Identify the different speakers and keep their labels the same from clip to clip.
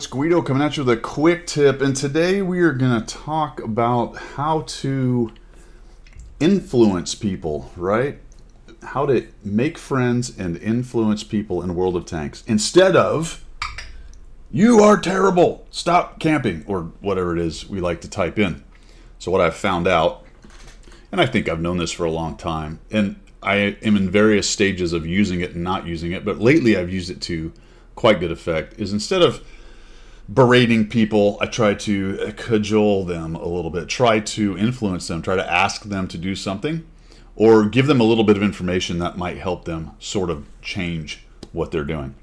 Speaker 1: it's Guido coming at you with a quick tip, and today we are going to talk about how to influence people, right? How to make friends and influence people in World of Tanks instead of "you are terrible, stop camping," or whatever it is we like to type in. So what I've found out, and I think I've known this for a long time, and I am in various stages of using it and not using it, but lately I've used it to quite good effect, is instead of berating people, I try to cajole them a little bit, try to influence them, try to ask them to do something, or give them a little bit of information that might help them sort of change what they're doing.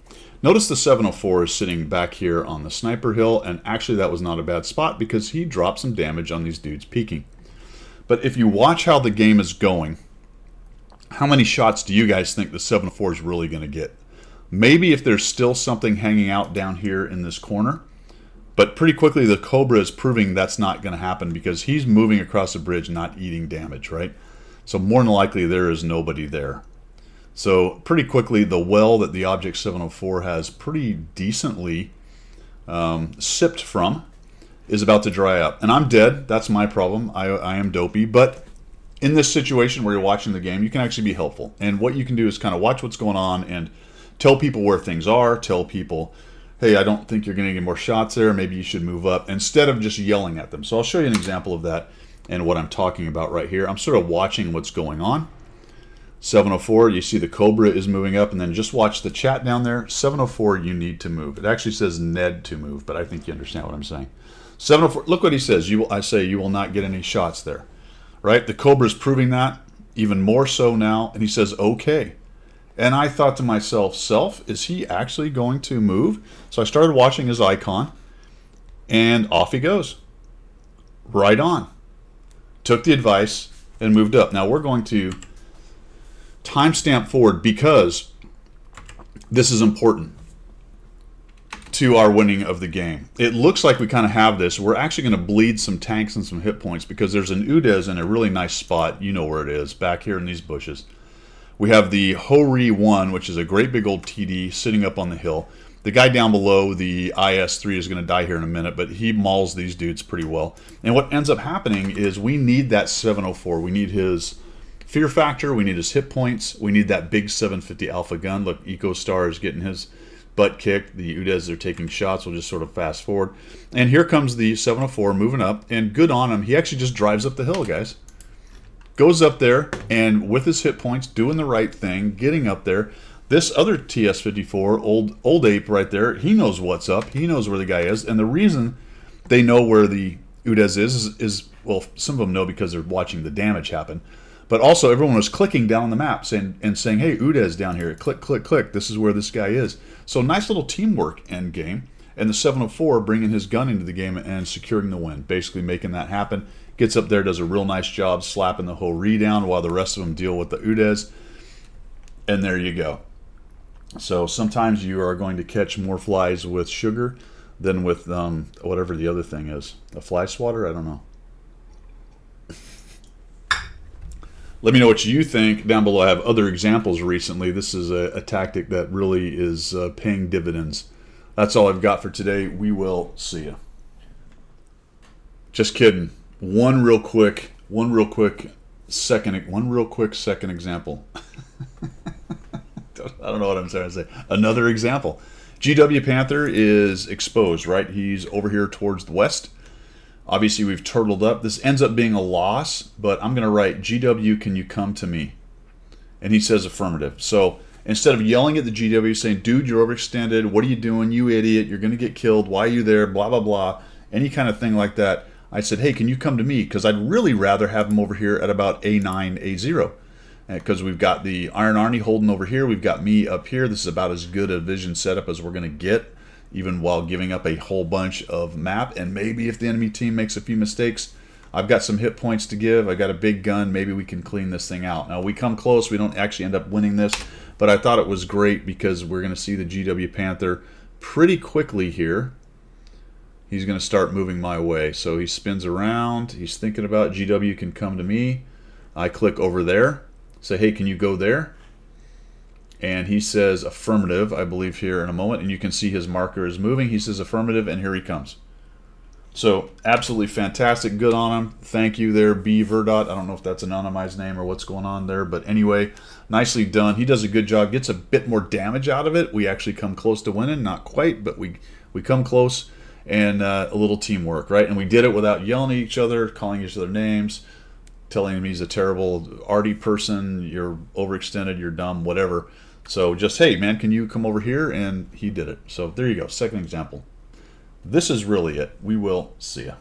Speaker 1: Notice the 704 is sitting back here on the sniper hill, and actually that was not a bad spot because he dropped some damage on these dudes peeking. But if you watch how the game is going, how many shots do you guys think the 704 is really going to get? Maybe if there's still something hanging out down here in this corner, but pretty quickly the Cobra is proving that's not going to happen because he's moving across the bridge, not eating damage, right? So more than likely there is nobody there. So pretty quickly the well that the Object 704 has pretty decently sipped from is about to dry up. And I'm dead. That's my problem. I am dopey. But in this situation where you're watching the game, you can actually be helpful. And what you can do is kind of watch what's going on and tell people where things are. Tell people, hey, I don't think you're going to get more shots there. Maybe you should move up, instead of just yelling at them. So I'll show you an example of that and what I'm talking about right here. I'm sort of watching what's going on. 704, you see the Cobra is moving up, and then just watch the chat down there. 704, you need to move. It actually says Ned to move, but I think you understand what I'm saying. 704, look what he says. I say you will not get any shots there. Right? The Cobra is proving that even more so now, and he says, okay. And I thought to myself, is he actually going to move? So I started watching his icon, and off he goes. Right on. Took the advice and moved up. Now we're going to timestamp forward because this is important to our winning of the game. It looks like we kind of have this. We're actually going to bleed some tanks and some hit points because there's an Udez in a really nice spot. You know where it is, back here in these bushes. We have the Hori 1, which is a great big old TD sitting up on the hill. The guy down below, the IS-3, is going to die here in a minute, but he mauls these dudes pretty well. And what ends up happening is we need that 704. We need his fear factor. We need his hit points. We need that big 750 alpha gun. Look, EcoStar is getting his butt kicked. The Udez are taking shots. We'll just sort of fast forward. And here comes the 704 moving up, and good on him. He actually just drives up the hill, guys. Goes up there, and with his hit points, doing the right thing, getting up there. This other TS-54, old ape right there, he knows what's up. He knows where the guy is. And the reason they know where the Udez is, well, some of them know because they're watching the damage happen. But also, everyone was clicking down on the map saying, hey, Udez down here. Click, click, click. This is where this guy is. So nice little teamwork end game. And the 704 bringing his gun into the game and securing the win. Basically making that happen. Gets up there, does a real nice job slapping the Hori down while the rest of them deal with the Udez. And there you go. So sometimes you are going to catch more flies with sugar than with whatever the other thing is. A fly swatter? I don't know. Let me know what you think down below. I have other examples recently. This is a tactic that really is paying dividends. That's all I've got for today. We will see you. Just kidding. One real quick second example. I don't know what I'm trying to say. Another example. GW Panther is exposed, right? He's over here towards the west. Obviously, we've turtled up. This ends up being a loss, but I'm going to write, GW, can you come to me? And he says affirmative. So instead of yelling at the GW, saying, dude, you're overextended. What are you doing? You idiot. You're going to get killed. Why are you there? Blah, blah, blah. Any kind of thing like that. I said, hey, can you come to me? Because I'd really rather have him over here at about A9, A0. Because we've got the Iron Arnie holding over here. We've got me up here. This is about as good a vision setup as we're going to get, even while giving up a whole bunch of map. And maybe if the enemy team makes a few mistakes, I've got some hit points to give. I got a big gun. Maybe we can clean this thing out. Now, we come close. We don't actually end up winning this. But I thought it was great because we're going to see the GW Panther pretty quickly here. He's going to start moving my way. So he spins around. He's thinking about GW can come to me. I click over there. Say, hey, can you go there? And he says affirmative, I believe, here in a moment. And you can see his marker is moving. He says affirmative, and here he comes. So absolutely fantastic. Good on him. Thank you there, B. Verdot. I don't know if that's an anonymized name or what's going on there. But anyway, nicely done. He does a good job. Gets a bit more damage out of it. We actually come close to winning. Not quite, but we come close. And a little teamwork, right? And we did it without yelling at each other, calling each other names, telling him he's a terrible arty person, you're overextended, you're dumb, whatever. So just, hey, man, can you come over here? And he did it. So there you go. Second example. This is really it. We will see ya.